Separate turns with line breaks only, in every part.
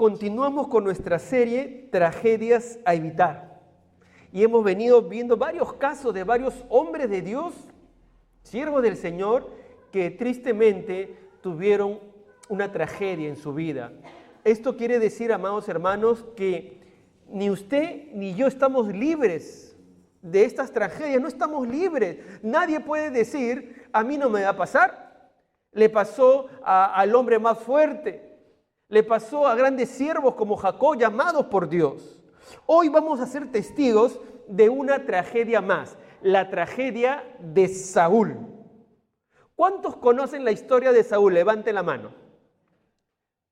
continuamos con nuestra serie Tragedias a Evitar. Y hemos venido viendo varios casos de varios hombres de Dios, siervos del Señor, que tristemente tuvieron una tragedia en su vida. Esto quiere decir, amados hermanos, que ni usted ni yo estamos libres de estas tragedias, no estamos libres. Nadie puede decir, a mí no me va a pasar. Le pasó al hombre más fuerte, le pasó a grandes siervos como Jacob, llamados por Dios. Hoy vamos a ser testigos de una tragedia más, la tragedia de Saúl. ¿Cuántos conocen la historia de Saúl? Levanten la mano.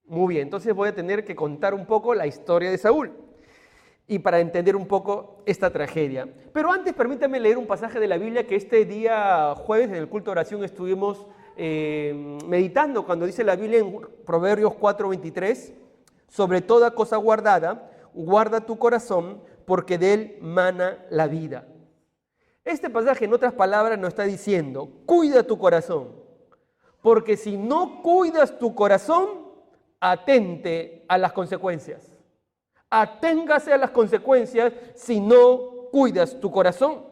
Muy bien, entonces voy a tener que contar un poco la historia de Saúl y para entender un poco esta tragedia. Pero antes permítanme leer un pasaje de la Biblia que este día jueves en el culto de oración estuvimos meditando cuando dice la Biblia en Proverbios 4:23, sobre toda cosa guardada, guarda tu corazón, porque de él mana la vida. Este pasaje, en otras palabras, nos está diciendo, cuida tu corazón, porque si no cuidas tu corazón, atente a las consecuencias. Aténgase a las consecuencias si no cuidas tu corazón.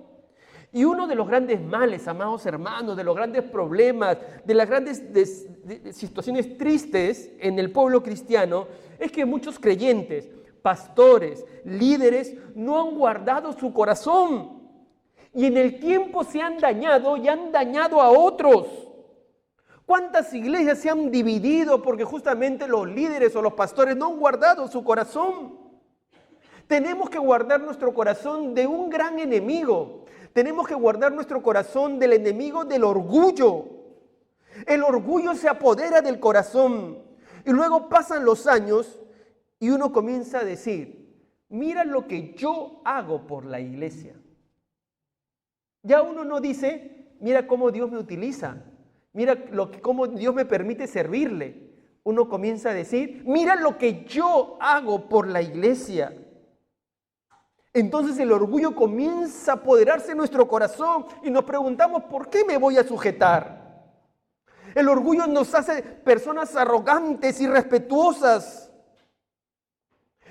Y uno de los grandes males, amados hermanos, de los grandes problemas, de las grandes situaciones tristes en el pueblo cristiano, es que muchos creyentes, pastores, líderes, no han guardado su corazón. Y en el tiempo se han dañado y han dañado a otros. ¿Cuántas iglesias se han dividido porque justamente los líderes o los pastores no han guardado su corazón? Tenemos que guardar nuestro corazón de un gran enemigo. Tenemos que guardar nuestro corazón del enemigo del orgullo. El orgullo se apodera del corazón. Y luego pasan los años y uno comienza a decir, mira lo que yo hago por la iglesia. Ya uno no dice, mira cómo Dios me utiliza. Mira cómo Dios me permite servirle. Uno comienza a decir, mira lo que yo hago por la iglesia. Entonces el orgullo comienza a apoderarse de nuestro corazón y nos preguntamos, ¿por qué me voy a sujetar? El orgullo nos hace personas arrogantes, irrespetuosas.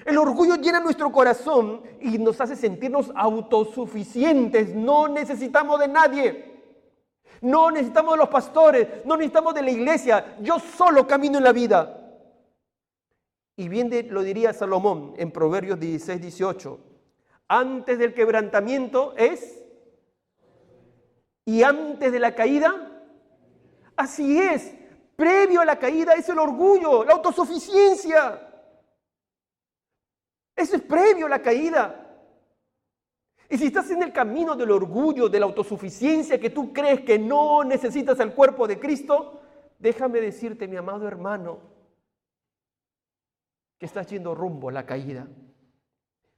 El orgullo llena nuestro corazón y nos hace sentirnos autosuficientes. No necesitamos de nadie. No necesitamos de los pastores, no necesitamos de la iglesia. Yo solo camino en la vida. Y bien lo diría Salomón en Proverbios 16:18. Antes del quebrantamiento es, y antes de la caída, así es. Previo a la caída es el orgullo, la autosuficiencia. Eso es previo a la caída. Y si estás en el camino del orgullo, de la autosuficiencia, que tú crees que no necesitas al cuerpo de Cristo, déjame decirte, mi amado hermano, que estás yendo rumbo a la caída.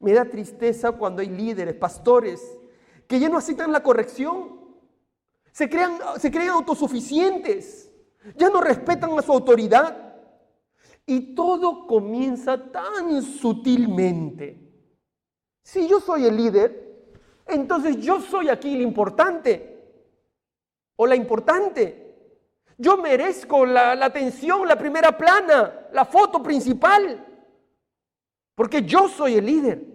Me da tristeza cuando hay líderes, pastores, que ya no aceptan la corrección. Se creen autosuficientes, ya no respetan a su autoridad. Y todo comienza tan sutilmente. Si yo soy el líder, entonces yo soy aquí el importante o la importante. Yo merezco la atención, la primera plana, la foto principal, porque yo soy el líder.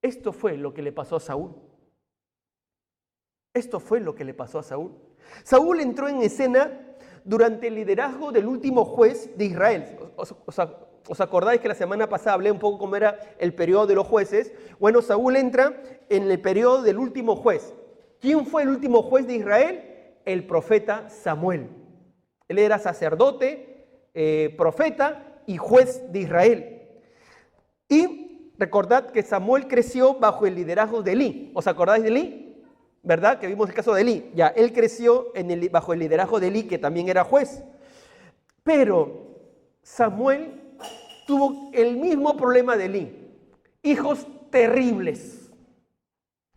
Esto fue lo que le pasó a Saúl. Esto fue lo que le pasó a Saúl. Saúl entró en escena durante el liderazgo del último juez de Israel. ¿Os acordáis que la semana pasada hablé un poco cómo era el periodo de los jueces? Bueno, Saúl entra en el periodo del último juez. ¿Quién fue el último juez de Israel? El profeta Samuel. Él era sacerdote, profeta y juez de Israel. Y recordad que Samuel creció bajo el liderazgo de Elí. ¿Os acordáis de Elí? ¿Verdad? Que vimos el caso de Elí. Ya, él creció bajo el liderazgo de Elí, que también era juez. Pero Samuel tuvo el mismo problema de Elí. Hijos terribles.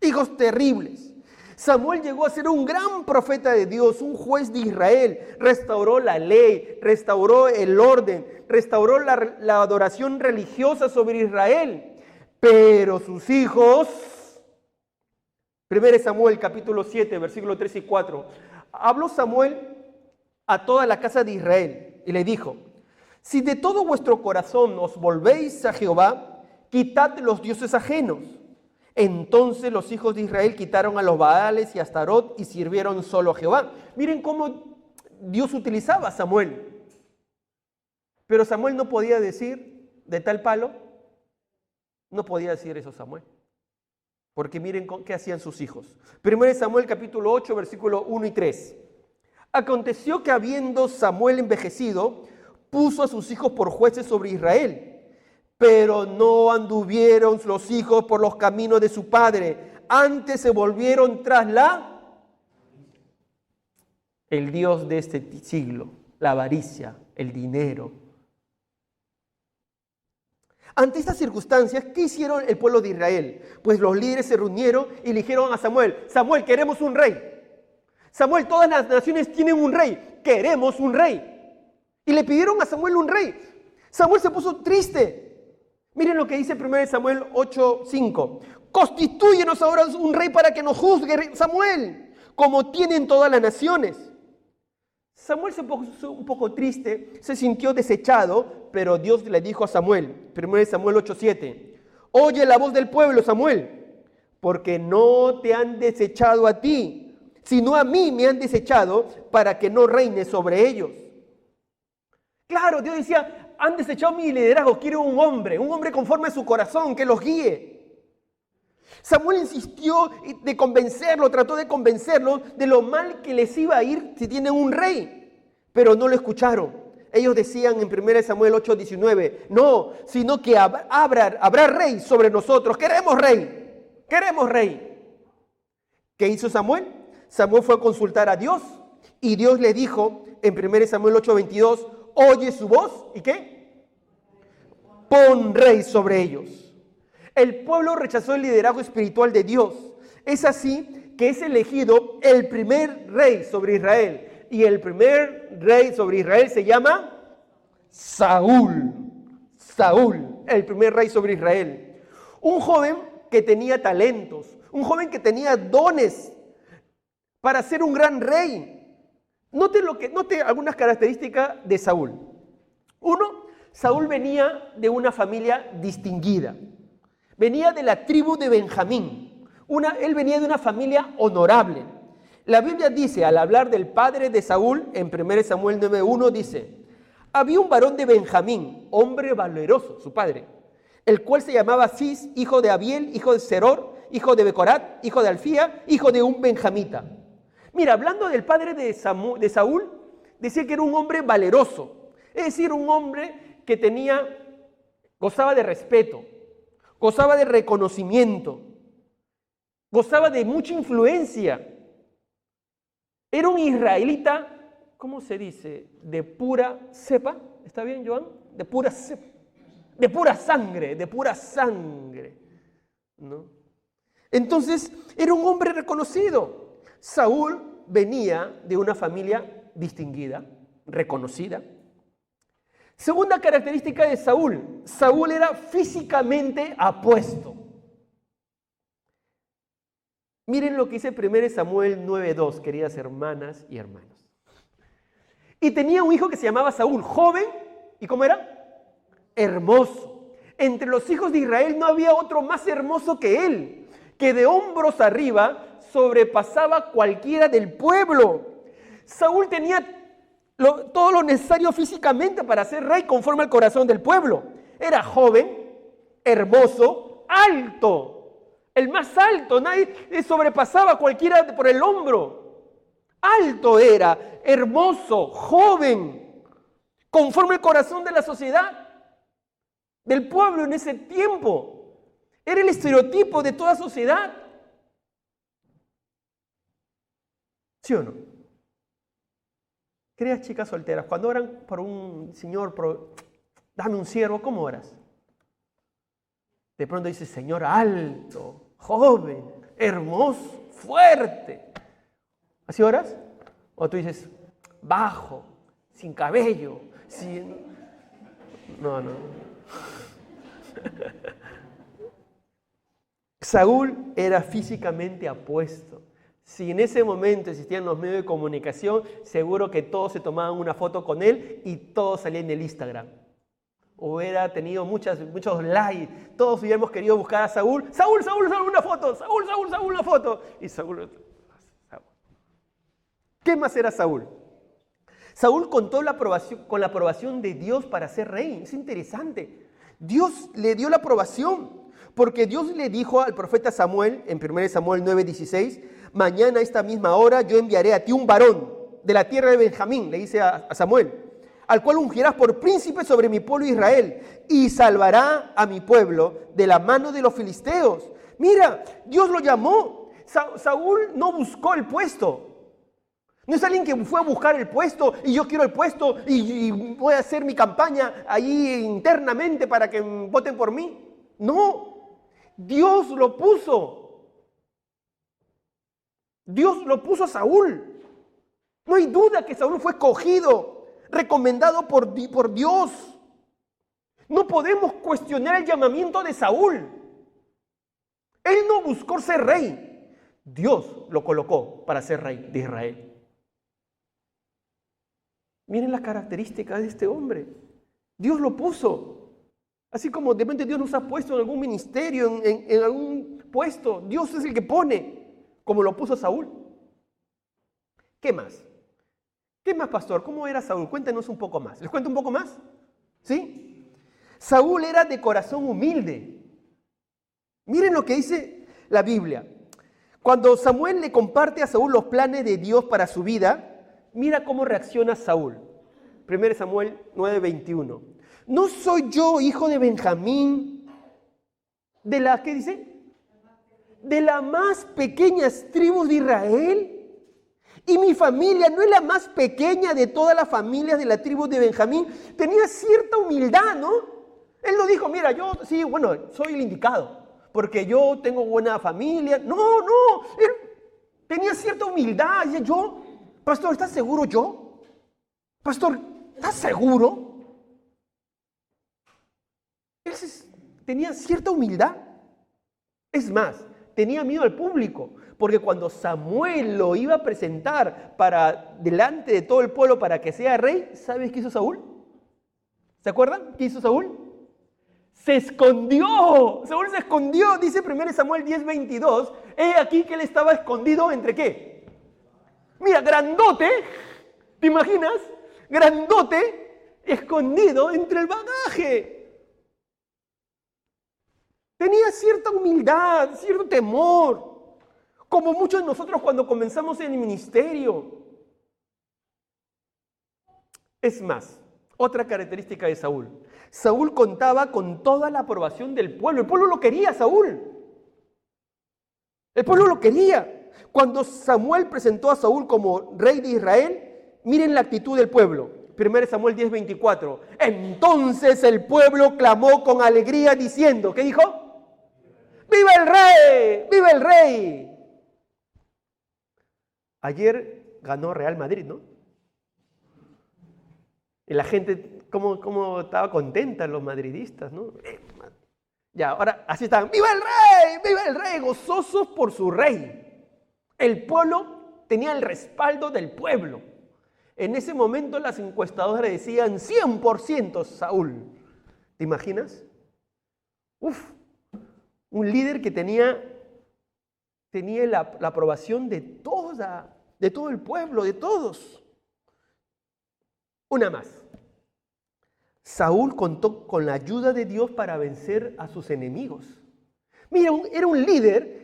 Hijos terribles. Samuel llegó a ser un gran profeta de Dios, un juez de Israel. Restauró la ley, restauró el orden, restauró la adoración religiosa sobre Israel. Pero sus hijos, 1 Samuel capítulo 7, versículos 3 y 4, habló Samuel a toda la casa de Israel y le dijo: Si de todo vuestro corazón os volvéis a Jehová, quitad los dioses ajenos. Entonces los hijos de Israel quitaron a los Baales y a Astarot y sirvieron solo a Jehová. Miren cómo Dios utilizaba a Samuel. Pero Samuel no podía decir de tal palo, no podía decir eso Samuel. Porque miren qué hacían sus hijos. Primero Samuel capítulo 8, versículo 1 y 3. Aconteció que habiendo Samuel envejecido, puso a sus hijos por jueces sobre Israel. Pero no anduvieron los hijos por los caminos de su padre. Antes se volvieron tras el Dios de este siglo, la avaricia, el dinero. Ante estas circunstancias, ¿qué hicieron el pueblo de Israel? Pues los líderes se reunieron y le dijeron a Samuel: Samuel, queremos un rey. Samuel, todas las naciones tienen un rey, queremos un rey. Y le pidieron a Samuel un rey. Samuel se puso triste. Miren lo que dice 1 Samuel 8:5. Constitúyenos ahora un rey para que nos juzgue, Samuel, como tienen todas las naciones. Samuel se puso un poco triste, se sintió desechado, pero Dios le dijo a Samuel, 1 Samuel 8:7, oye la voz del pueblo, Samuel, porque no te han desechado a ti, sino a mí me han desechado para que no reine sobre ellos. Claro, Dios decía, han desechado mi liderazgo, quiero un hombre conforme a su corazón, que los guíe. Samuel insistió de convencerlo, trató de convencerlo de lo mal que les iba a ir si tienen un rey, pero no lo escucharon. Ellos decían en 1 Samuel 8:19, no, sino que habrá rey sobre nosotros, queremos rey, queremos rey. ¿Qué hizo Samuel? Samuel fue a consultar a Dios y Dios le dijo en 1 Samuel 8:22, oye su voz y ¿qué? Pon rey sobre ellos. El pueblo rechazó el liderazgo espiritual de Dios. Es así que es elegido el primer rey sobre Israel. Y el primer rey sobre Israel se llama Saúl. Saúl, el primer rey sobre Israel. Un joven que tenía talentos, un joven que tenía dones para ser un gran rey. Note algunas características de Saúl. Uno, Saúl venía de una familia distinguida. Venía de la tribu de Benjamín. Él venía de una familia honorable. La Biblia dice, al hablar del padre de Saúl, en 1 Samuel 9:1, dice, había un varón de Benjamín, hombre valeroso, su padre, el cual se llamaba Cis, hijo de Abiel, hijo de Seror, hijo de Becorat, hijo de Alfía, hijo de un benjamita. Mira, hablando del padre de Saúl, decía que era un hombre valeroso, es decir, un hombre que gozaba de respeto, gozaba de reconocimiento, gozaba de mucha influencia. Era un israelita, ¿cómo se dice? De pura cepa, ¿está bien, Joan? De pura cepa, de pura sangre, ¿no? Entonces, era un hombre reconocido. Saúl venía de una familia distinguida, reconocida. Segunda característica de Saúl, Saúl era físicamente apuesto. Miren lo que dice 1 Samuel 9:2, queridas hermanas y hermanos. Y tenía un hijo que se llamaba Saúl, joven, ¿y cómo era? Hermoso. Entre los hijos de Israel no había otro más hermoso que él, que de hombros arriba sobrepasaba cualquiera del pueblo. Saúl tenía todo lo necesario físicamente para ser rey conforme al corazón del pueblo. Era joven, hermoso, alto. El más alto, nadie sobrepasaba a cualquiera por el hombro. Alto era, hermoso, joven, conforme al corazón de la sociedad, del pueblo en ese tiempo. Era el estereotipo de toda sociedad. ¿Sí o no? Queridas chicas solteras, cuando oran por un Señor, dame un siervo, ¿cómo oras? De pronto dices, Señor alto, joven, hermoso, fuerte. ¿Así oras? O tú dices, bajo, sin cabello, sin... No. Saúl era físicamente apuesto. Si en ese momento existían los medios de comunicación, seguro que todos se tomaban una foto con él y todos salían en el Instagram. Hubiera tenido muchos likes, todos hubiéramos querido buscar a Saúl. Saúl, una foto, Saúl, una foto. Y Saúl. ¿Qué más era Saúl? Saúl contó con la aprobación de Dios para ser rey. Es interesante. Dios le dio la aprobación, porque Dios le dijo al profeta Samuel, en 1 Samuel 9:16, mañana a esta misma hora yo enviaré a ti un varón de la tierra de Benjamín, le dice a Samuel, al cual ungirás por príncipe sobre mi pueblo Israel, y salvará a mi pueblo de la mano de los filisteos. Mira, Dios lo llamó. Saúl no buscó el puesto. No es alguien que fue a buscar el puesto y yo quiero el puesto y voy a hacer mi campaña ahí internamente para que voten por mí. No, Dios lo puso. Dios lo puso a Saúl. No hay duda que Saúl fue escogido, recomendado por Dios. No podemos cuestionar el llamamiento de Saúl. Él no buscó ser rey. Dios lo colocó para ser rey de Israel. Miren las características de este hombre. Dios lo puso. Así como de repente Dios nos ha puesto en algún ministerio, en algún puesto. Dios es el que pone, como lo puso Saúl. ¿Qué más? ¿Qué más, pastor? ¿Cómo era Saúl? Cuéntenos un poco más. ¿Les cuento un poco más? ¿Sí? Saúl era de corazón humilde. Miren lo que dice la Biblia. Cuando Samuel le comparte a Saúl los planes de Dios para su vida, mira cómo reacciona Saúl. 1 Samuel 9:21. ¿No soy yo hijo de Benjamín? ¿De la qué dice? De las más pequeñas tribus de Israel. Y mi familia no es la más pequeña de todas las familias de la tribu de Benjamín. Tenía cierta humildad, ¿no? Él no dijo, mira, yo sí, bueno, soy el indicado, porque yo tengo buena familia. No, él tenía cierta humildad. Y yo, pastor, ¿estás seguro yo? Pastor, ¿estás seguro? Él tenía cierta humildad. Es más, tenía miedo al público, porque cuando Samuel lo iba a presentar para delante de todo el pueblo para que sea rey, ¿sabes qué hizo Saúl? ¿Se acuerdan? ¿Qué hizo Saúl? Se escondió. Saúl se escondió, dice 1 Samuel 10:22. He aquí que él estaba escondido ¿entre qué? Mira, grandote, ¿te imaginas? Grandote, escondido entre el bagaje. Tenía cierta humildad, cierto temor, como muchos de nosotros cuando comenzamos en el ministerio. Es más, otra característica de Saúl. Saúl contaba con toda la aprobación del pueblo. El pueblo lo quería, Saúl. El pueblo lo quería. Cuando Samuel presentó a Saúl como rey de Israel, miren la actitud del pueblo. 1 Samuel 10:24. Entonces el pueblo clamó con alegría diciendo, ¿qué dijo? ¡Viva el rey! ¡Viva el rey! Ayer ganó Real Madrid, ¿no? Y la gente, cómo estaba contenta los madridistas, ¿no? Ya, ahora así están, ¡viva el rey! ¡Viva el rey! Gozosos por su rey. El pueblo tenía el respaldo del pueblo. En ese momento las encuestadoras decían 100% Saúl. ¿Te imaginas? Un líder que tenía la aprobación de todo el pueblo, de todos. Una más. Saúl contó con la ayuda de Dios para vencer a sus enemigos. Mira, era un líder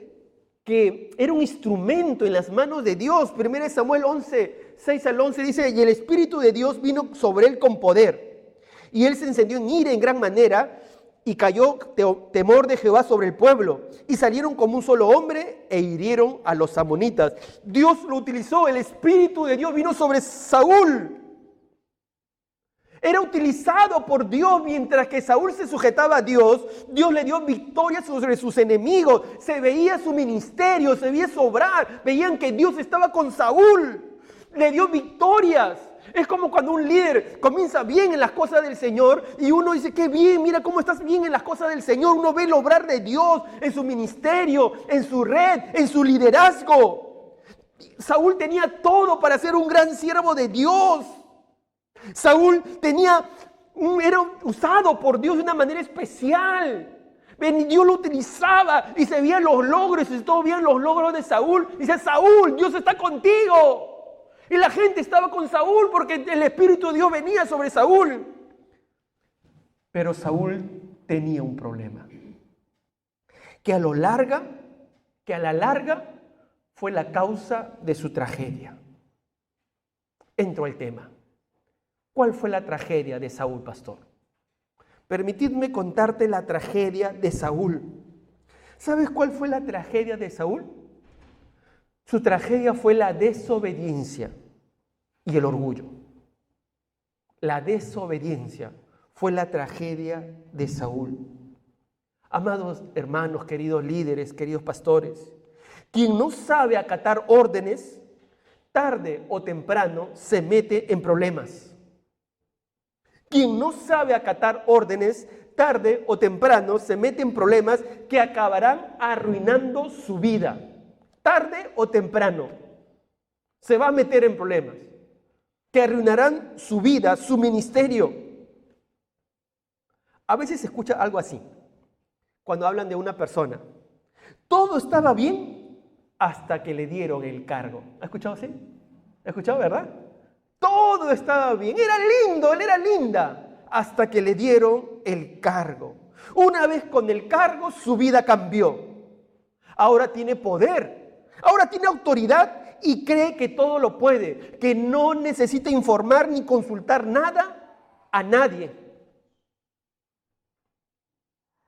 que era un instrumento en las manos de Dios. 1 Samuel 6-11 dice, y el Espíritu de Dios vino sobre él con poder. Y él se encendió en ira en gran manera y cayó temor de Jehová sobre el pueblo. Y salieron como un solo hombre e hirieron a los amonitas. Dios lo utilizó, el Espíritu de Dios vino sobre Saúl. Era utilizado por Dios mientras que Saúl se sujetaba a Dios. Dios le dio victoria sobre sus enemigos. Se veía su ministerio, se veía sobrar. Veían que Dios estaba con Saúl. Le dio victorias. Es como cuando un líder comienza bien en las cosas del Señor y uno dice, qué bien, mira cómo estás bien en las cosas del Señor. Uno ve el obrar de Dios en su ministerio, en su red, en su liderazgo. Saúl tenía todo para ser un gran siervo de Dios. Saúl era usado por Dios de una manera especial. Dios lo utilizaba y se veían los logros, y todos veían los logros de Saúl. Dice: Saúl, Dios está contigo. Y la gente estaba con Saúl porque el Espíritu de Dios venía sobre Saúl. Pero Saúl tenía un problema, que a la larga fue la causa de su tragedia. Entro al tema. ¿Cuál fue la tragedia de Saúl, pastor? Permitidme contarte la tragedia de Saúl. ¿Sabes cuál fue la tragedia de Saúl? Su tragedia fue la desobediencia y el orgullo. La desobediencia fue la tragedia de Saúl. Amados hermanos, queridos líderes, queridos pastores, quien no sabe acatar órdenes, tarde o temprano se mete en problemas. Quien no sabe acatar órdenes, tarde o temprano se mete en problemas que acabarán arruinando su vida. Tarde o temprano se va a meter en problemas que arruinarán su vida, su ministerio. A veces se escucha algo así cuando hablan de una persona. Todo estaba bien hasta que le dieron el cargo. ¿Ha escuchado así? ¿Ha escuchado, verdad? Todo estaba bien, era lindo, él era linda, hasta que le dieron el cargo. Una vez con el cargo, su vida cambió. Ahora tiene poder, ahora tiene autoridad y cree que todo lo puede, que no necesita informar ni consultar nada a nadie.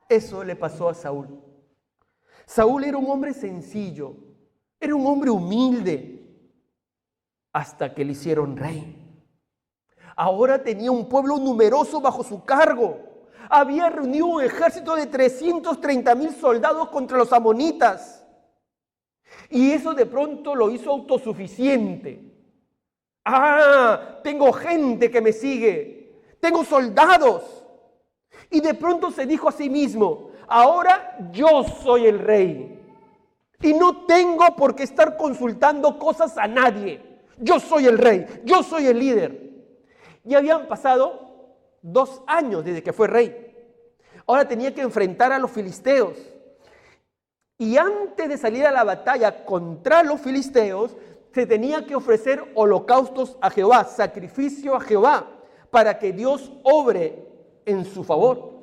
Eso le pasó a Saúl. Saúl era un hombre sencillo, era un hombre humilde, hasta que le hicieron rey. Ahora tenía un pueblo numeroso bajo su cargo. Había reunido un ejército de 330,000 soldados contra los amonitas. Y eso de pronto lo hizo autosuficiente. Tengo gente que me sigue, tengo soldados. Y de pronto se dijo a sí mismo: ahora yo soy el rey. Y no tengo por qué estar consultando cosas a nadie. Yo soy el rey, yo soy el líder. Ya habían pasado 2 años desde que fue rey. Ahora tenía que enfrentar a los filisteos. Y antes de salir a la batalla contra los filisteos, se tenía que ofrecer holocaustos a Jehová, sacrificio a Jehová, para que Dios obre en su favor.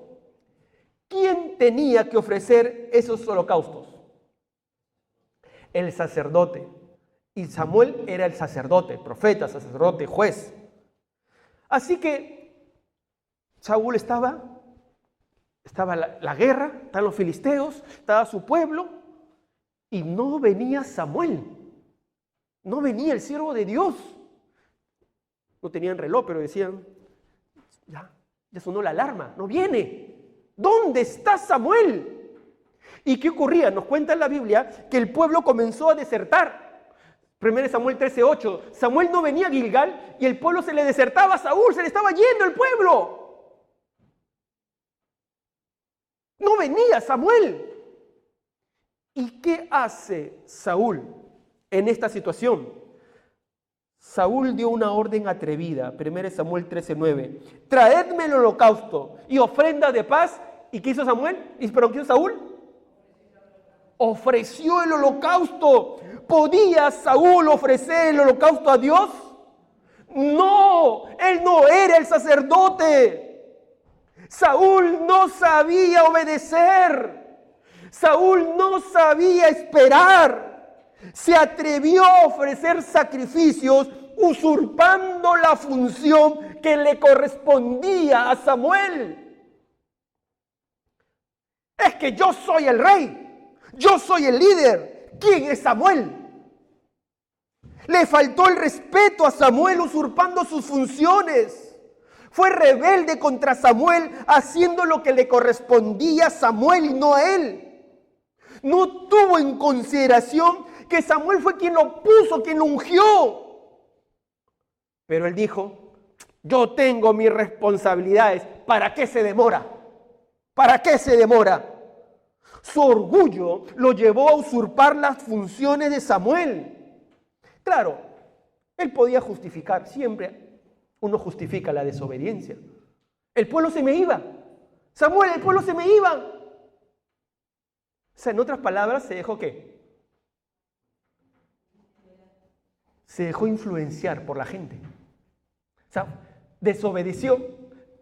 ¿Quién tenía que ofrecer esos holocaustos? El sacerdote. Y Samuel era el sacerdote, profeta, sacerdote, juez. Así que Saúl estaba la guerra, estaban los filisteos, estaba su pueblo, y no venía Samuel, no venía el siervo de Dios. No tenían reloj, pero decían: ya sonó la alarma, no viene. ¿Dónde está Samuel? ¿Y qué ocurría? Nos cuenta en la Biblia que el pueblo comenzó a desertar. 1 Samuel 13:8. Samuel no venía a Gilgal y el pueblo se le desertaba a Saúl, se le estaba yendo el pueblo. No venía Samuel. ¿Y qué hace Saúl en esta situación? Saúl dio una orden atrevida. 1 Samuel 13:9. Traedme el holocausto y ofrenda de paz. ¿Y qué hizo Samuel? ¿Qué hizo Saúl? Ofreció el holocausto. ¿Podía Saúl ofrecer el holocausto a Dios? No, él no era el sacerdote. Saúl no sabía obedecer. Saúl no sabía esperar. Se atrevió a ofrecer sacrificios usurpando la función que le correspondía a Samuel. Es que yo soy el rey, yo soy el líder. ¿Quién es Samuel? Le faltó el respeto a Samuel usurpando sus funciones. Fue rebelde contra Samuel haciendo lo que le correspondía a Samuel y no a él. No tuvo en consideración que Samuel fue quien lo puso, quien lo ungió. Pero él dijo: yo tengo mis responsabilidades. ¿Para qué se demora? ¿Para qué se demora? Su orgullo lo llevó a usurpar las funciones de Samuel. Claro, él podía justificar, siempre uno justifica la desobediencia. El pueblo se me iba. Samuel, el pueblo se me iba. O sea, en otras palabras, ¿se dejó qué? Se dejó influenciar por la gente. O sea, desobedeció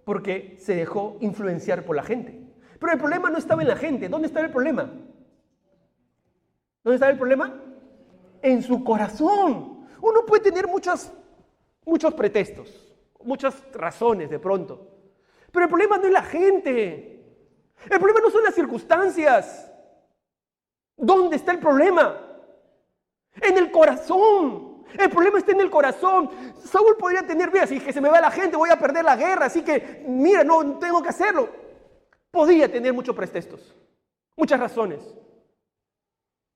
porque se dejó influenciar por la gente. Pero el problema no estaba en la gente. ¿Dónde estaba el problema? ¿Dónde estaba el problema? En su corazón. Uno puede tener muchos pretextos, muchas razones de pronto. Pero el problema no es la gente. El problema no son las circunstancias. ¿Dónde está el problema? En el corazón. El problema está en el corazón. Saúl podría tener, mira, si que se me va la gente, voy a perder la guerra, así que, mira, no tengo que hacerlo. Podía tener muchos pretextos, muchas razones.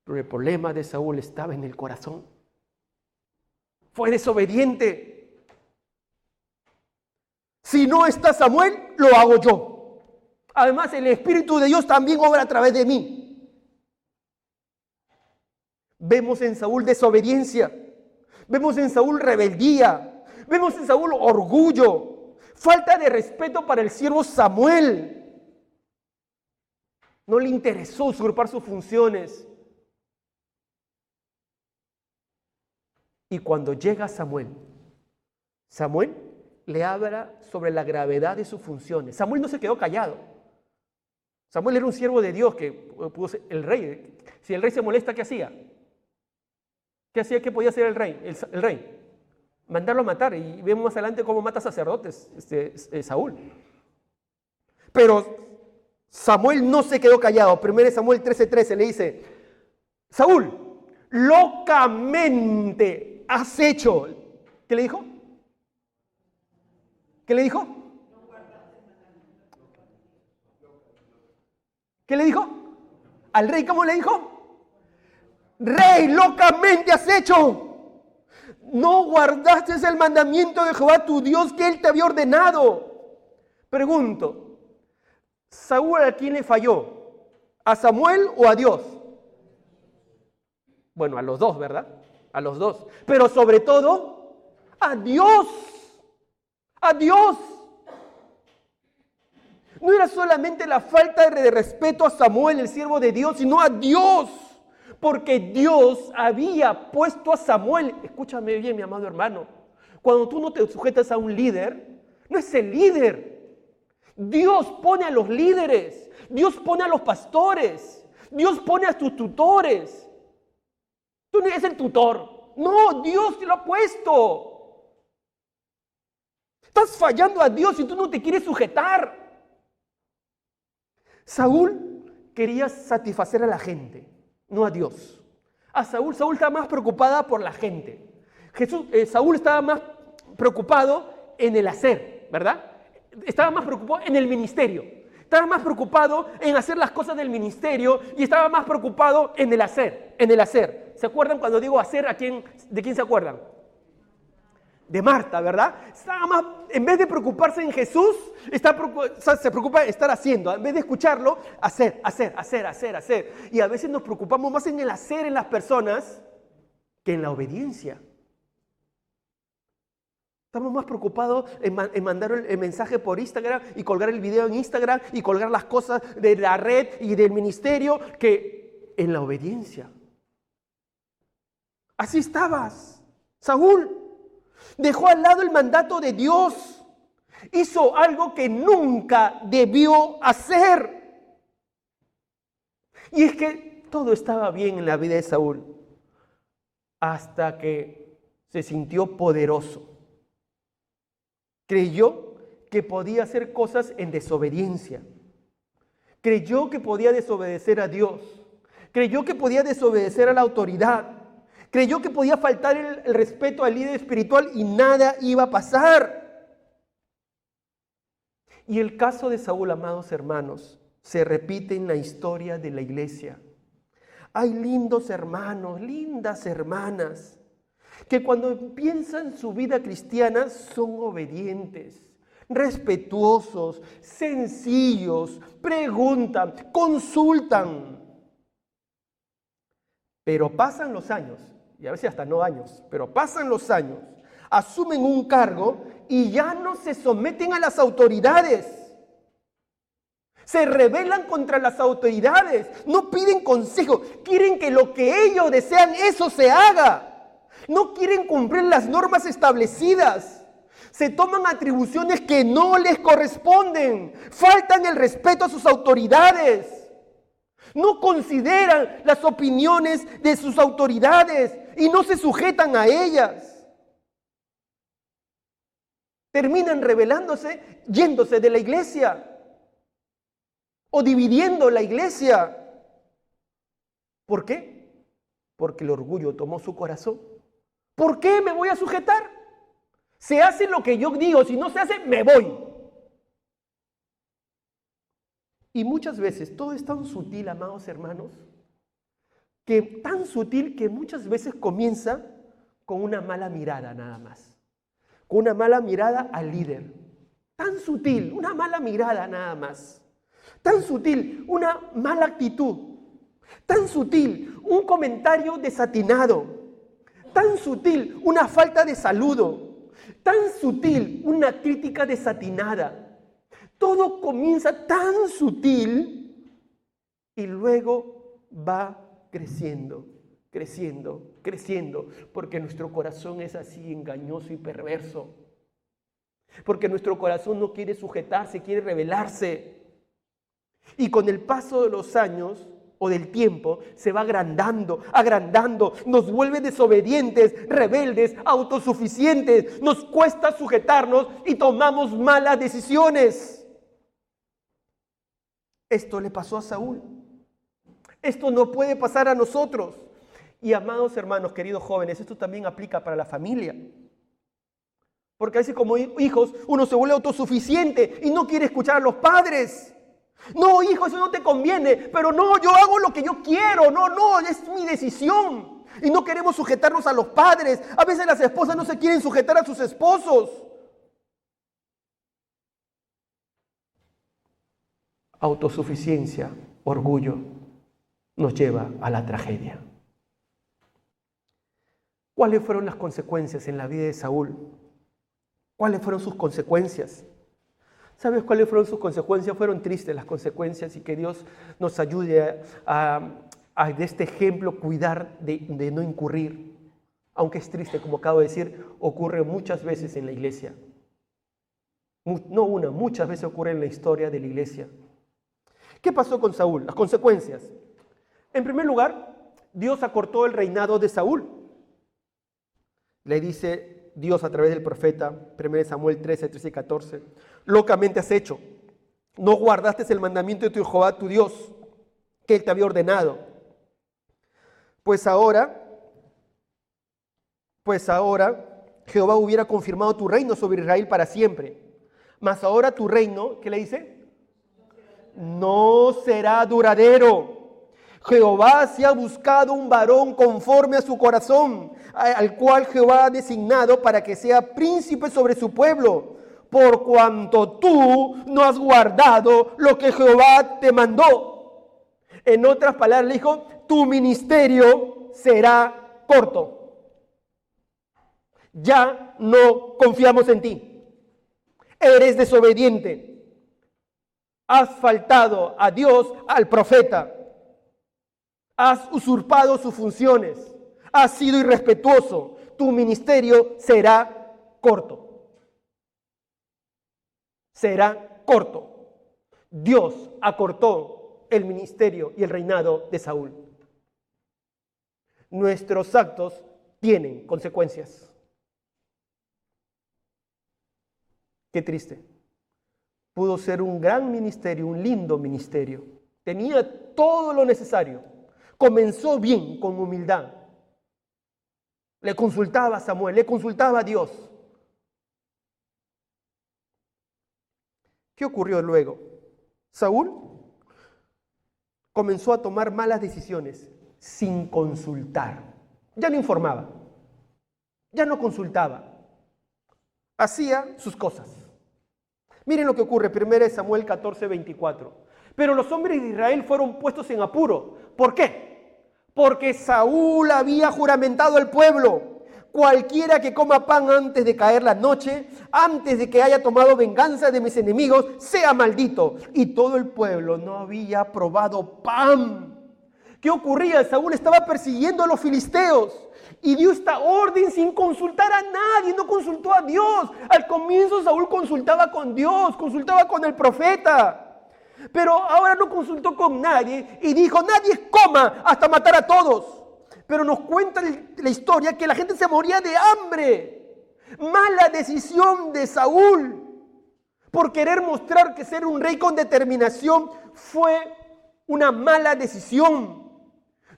Pero el problema de Saúl estaba en el corazón. Fue desobediente. Si no está Samuel, lo hago yo. Además, el Espíritu de Dios también obra a través de mí. Vemos en Saúl desobediencia. Vemos en Saúl rebeldía. Vemos en Saúl orgullo. Falta de respeto para el siervo Samuel. No le interesó usurpar sus funciones. Y cuando llega Samuel le habla sobre la gravedad de sus funciones. Samuel no se quedó callado. Samuel era un siervo de Dios que pudo ser el rey. Si el rey se molesta, ¿qué hacía? ¿Qué hacía? ¿Qué podía hacer el rey? El rey. Mandarlo a matar. Y vemos más adelante cómo mata sacerdotes Saúl. Pero Samuel no se quedó callado. 1 Samuel 13:13 le dice: Saúl, locamente has hecho. ¿Qué le dijo? ¿Qué le dijo? ¿Qué le dijo? Al rey, ¿cómo le dijo? Rey, locamente has hecho. No guardaste el mandamiento de Jehová tu Dios que él te había ordenado. Pregunto, ¿Saúl a quién le falló? ¿A Samuel o a Dios? Bueno, a los dos, ¿verdad? A los dos. Pero sobre todo, a Dios. A Dios. No era solamente la falta de respeto a Samuel, el siervo de Dios, sino a Dios. Porque Dios había puesto a Samuel. Escúchame bien, mi amado hermano. Cuando tú no te sujetas a un líder, no es el líder. Dios pone a los líderes. Dios pone a los pastores. Dios pone a tus tutores. Tú no eres el tutor. No, Dios te lo ha puesto. Estás fallando a Dios y tú no te quieres sujetar. Saúl quería satisfacer a la gente, no a Dios. Saúl estaba más preocupada por la gente. Saúl estaba más preocupado en el hacer, ¿verdad? Estaba más preocupado en el ministerio. Estaba más preocupado en hacer las cosas del ministerio y estaba más preocupado en el hacer, ¿Se acuerdan cuando digo hacer? ¿De quién se acuerdan? De Marta, ¿verdad? Estaba más, en vez de preocuparse en Jesús, se preocupa en estar haciendo. En vez de escucharlo, hacer. Y a veces nos preocupamos más en el hacer en las personas que en la obediencia. Estamos más preocupados en mandar el mensaje por Instagram y colgar el video en Instagram y colgar las cosas de la red y del ministerio que en la obediencia. Así estabas, Saúl. Dejó al lado el mandato de Dios. Hizo algo que nunca debió hacer. Y es que todo estaba bien en la vida de Saúl hasta que se sintió poderoso. Creyó que podía hacer cosas en desobediencia. Creyó que podía desobedecer a Dios. Creyó que podía desobedecer a la autoridad. Creyó que podía faltar el respeto al líder espiritual y nada iba a pasar. Y el caso de Saúl, amados hermanos, se repite en la historia de la iglesia. Hay lindos hermanos, lindas hermanas, que cuando piensan su vida cristiana son obedientes, respetuosos, sencillos, preguntan, consultan. Pero pasan los años y a veces hasta no años, pero pasan los años, asumen un cargo y ya no se someten a las autoridades. Se rebelan contra las autoridades, no piden consejo, quieren que lo que ellos desean, eso se haga. No quieren cumplir las normas establecidas. Se toman atribuciones que no les corresponden. Faltan el respeto a sus autoridades. No consideran las opiniones de sus autoridades y no se sujetan a ellas. Terminan rebelándose, yéndose de la iglesia o dividiendo la iglesia. ¿Por qué? Porque el orgullo tomó su corazón. ¿Por qué me voy a sujetar? Se hace lo que yo digo, si no se hace, me voy. Y muchas veces, todo es tan sutil, amados hermanos, que tan sutil que muchas veces comienza con una mala mirada nada más. Con una mala mirada al líder. Tan sutil, una mala mirada nada más. Tan sutil, una mala actitud. Tan sutil, un comentario desatinado. Tan sutil, una falta de saludo. Tan sutil, una crítica desatinada. Todo comienza tan sutil y luego va creciendo, creciendo, creciendo, porque nuestro corazón es así engañoso y perverso. Porque nuestro corazón no quiere sujetarse, quiere rebelarse. Y con el paso de los años o del tiempo se va agrandando, agrandando, nos vuelve desobedientes, rebeldes, autosuficientes, nos cuesta sujetarnos y tomamos malas decisiones. Esto le pasó a Saúl. Esto no puede pasar a nosotros. Y amados hermanos, queridos jóvenes, esto también aplica para la familia. Porque a veces como hijos uno se vuelve autosuficiente y no quiere escuchar a los padres. No, hijo, eso no te conviene, pero no, yo hago lo que yo quiero, no, es mi decisión. Y no queremos sujetarnos a los padres. A veces las esposas no se quieren sujetar a sus esposos. Autosuficiencia, orgullo, nos lleva a la tragedia. ¿Cuáles fueron las consecuencias en la vida de Saúl? ¿Cuáles fueron sus consecuencias? ¿Sabes cuáles fueron sus consecuencias? Fueron tristes las consecuencias y que Dios nos ayude a de este ejemplo cuidar de no incurrir. Aunque es triste, como acabo de decir, ocurre muchas veces en la iglesia. No una, muchas veces ocurre en la historia de la iglesia. ¿Qué pasó con Saúl? Las consecuencias. En primer lugar, Dios acortó el reinado de Saúl. Le dice Dios a través del profeta, 1 Samuel 13, 13 y 14, locamente has hecho, no guardaste el mandamiento de tu Jehová, tu Dios, que Él te había ordenado. Pues ahora Jehová hubiera confirmado tu reino sobre Israel para siempre. Mas ahora tu reino, ¿qué le dice? No será duradero. Jehová se ha buscado un varón conforme a su corazón, al cual Jehová ha designado para que sea príncipe sobre su pueblo, por cuanto tú no has guardado lo que Jehová te mandó. En otras palabras le dijo, tu ministerio será corto. Ya no confiamos en ti. Eres desobediente. Has faltado a Dios, al profeta. Has usurpado sus funciones. Has sido irrespetuoso. Tu ministerio será corto. Será corto. Dios acortó el ministerio y el reinado de Saúl. Nuestros actos tienen consecuencias. Qué triste. Pudo ser un gran ministerio, un lindo ministerio. Tenía todo lo necesario. Comenzó bien, con humildad. Le consultaba a Samuel, le consultaba a Dios. ¿Qué ocurrió luego? Saúl comenzó a tomar malas decisiones sin consultar. Ya no informaba, ya no consultaba. Hacía sus cosas. Miren lo que ocurre, 1 Samuel 14, 24. Pero los hombres de Israel fueron puestos en apuro. ¿Por qué? porque Saúl había juramentado al pueblo: cualquiera que coma pan antes de caer la noche, antes de que haya tomado venganza de mis enemigos, sea maldito. Y todo el pueblo no había probado pan. ¿Qué ocurría? Saúl estaba persiguiendo a los filisteos y dio esta orden sin consultar a nadie, no consultó a Dios. Al comienzo Saúl consultaba con Dios, consultaba con el profeta, pero ahora no consultó con nadie y dijo: nadie coma hasta matar a todos. Pero nos cuenta la historia que la gente se moría de hambre. Mala decisión de Saúl por querer mostrar que ser un rey con determinación fue una mala decisión.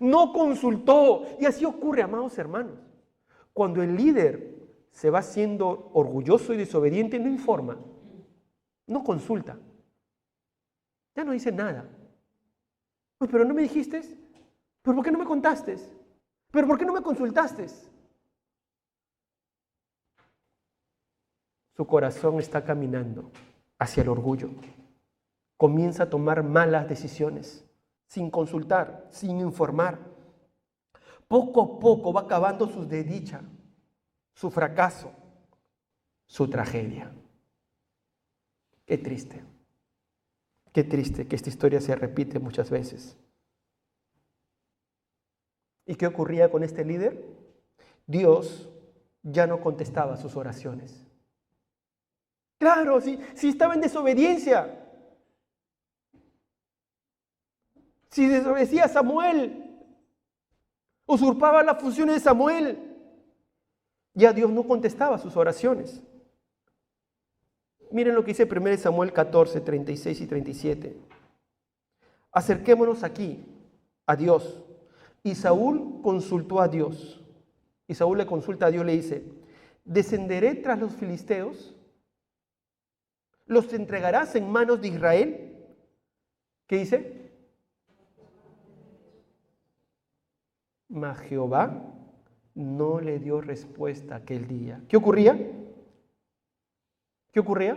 No consultó. Y así ocurre, amados hermanos. Cuando el líder se va siendo orgulloso y desobediente, no informa, no consulta, ya no dice nada. Pues, pero no me dijiste, pero ¿por qué no me contaste? ¿Pero por qué no me consultaste? Su corazón está caminando hacia el orgullo. Comienza a tomar malas decisiones, sin consultar, sin informar. Poco a poco va acabando su desdicha, su fracaso, su tragedia. Qué triste que esta historia se repite muchas veces. ¿Y qué ocurría con este líder? Dios ya no contestaba sus oraciones. Claro, si estaba en desobediencia. Si desobedecía a Samuel, usurpaba las funciones de Samuel, ya Dios no contestaba sus oraciones. Miren lo que dice 1 Samuel 14, 36 y 37. Acerquémonos aquí a Dios. Y Saúl consultó a Dios. Y Saúl le consulta a Dios, le dice: ¿descenderé tras los filisteos? ¿Los entregarás en manos de Israel? ¿Qué dice? Mas Jehová no le dio respuesta aquel día. ¿Qué ocurría? ¿Qué ocurría?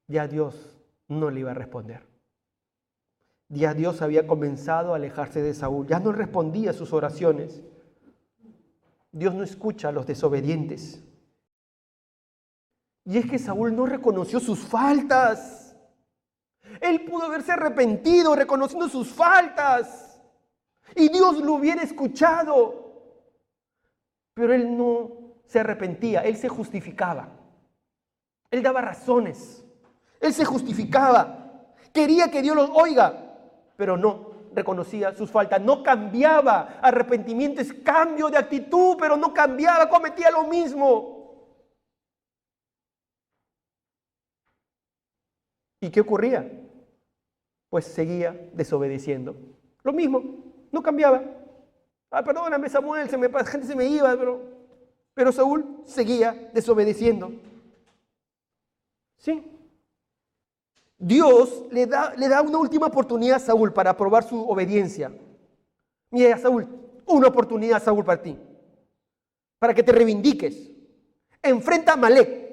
Ya Dios no le iba a responder. Ya Dios había comenzado a alejarse de Saúl. Ya no respondía a sus oraciones. Dios no escucha a los desobedientes. Y es que Saúl no reconoció sus faltas. Él pudo haberse arrepentido reconociendo sus faltas. Y Dios lo hubiera escuchado. Pero él no se arrepentía, él se justificaba. Él daba razones. Él se justificaba. Quería que Dios los oiga, pero no reconocía sus faltas. No cambiaba. Arrepentimiento es cambio de actitud, pero no cambiaba, cometía lo mismo. ¿Y qué ocurría? Pues seguía desobedeciendo. Lo mismo, no cambiaba. Perdóname, Samuel, la gente se me iba, pero Saúl seguía desobedeciendo. ¿Sí? Dios le da una última oportunidad a Saúl para probar su obediencia. Mira, Saúl, una oportunidad, Saúl, para ti, para que te reivindiques. Enfrenta a Amalek,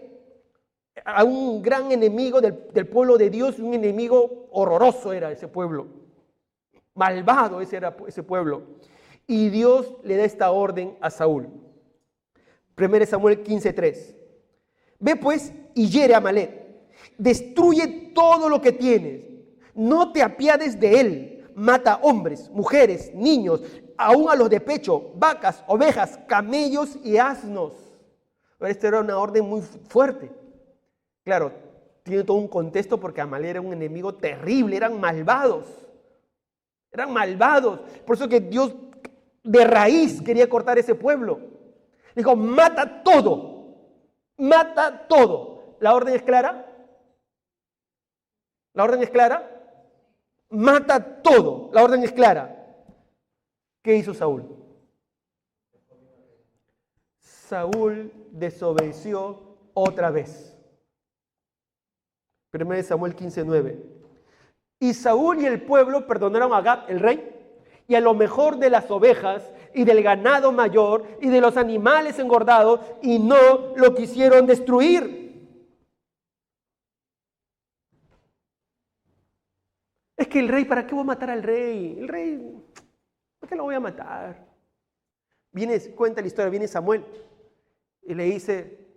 a un gran enemigo del pueblo de Dios, un enemigo horroroso era ese pueblo, malvado era ese pueblo. Y Dios le da esta orden a Saúl. 1 Samuel 15:3. Ve pues y hiere a Amalek. Destruye todo lo que tienes. No te apiades de él. Mata hombres, mujeres, niños, aún a los de pecho, vacas, ovejas, camellos y asnos. Esta era una orden muy fuerte. Claro, tiene todo un contexto porque Amalek era un enemigo terrible. Eran malvados. Por eso que Dios de raíz quería cortar ese pueblo. Dijo: mata todo. Mata todo. ¿La orden es clara? ¿La orden es clara? Mata todo. La orden es clara. ¿Qué hizo Saúl? Saúl desobedeció otra vez. 1 Samuel 15:9. Y Saúl y el pueblo perdonaron a Agag, el rey, y a lo mejor de las ovejas y del ganado mayor y de los animales engordados, y no lo quisieron destruir. que el rey, ¿para qué voy a matar al rey? El rey, ¿para qué lo voy a matar? Cuenta la historia, viene Samuel y le dice,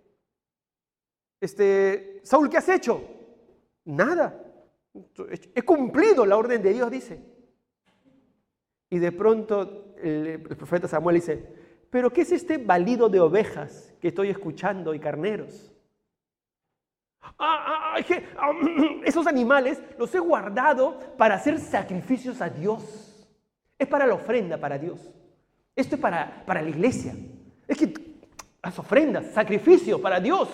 Saúl, ¿qué has hecho? Nada. He cumplido la orden de Dios, dice. Y de pronto el profeta Samuel dice, ¿pero qué es este balido de ovejas que estoy escuchando y carneros? Esos animales los he guardado para hacer sacrificios a Dios. Es para la ofrenda para Dios. Esto es para la iglesia. Es que las ofrendas, sacrificios para Dios.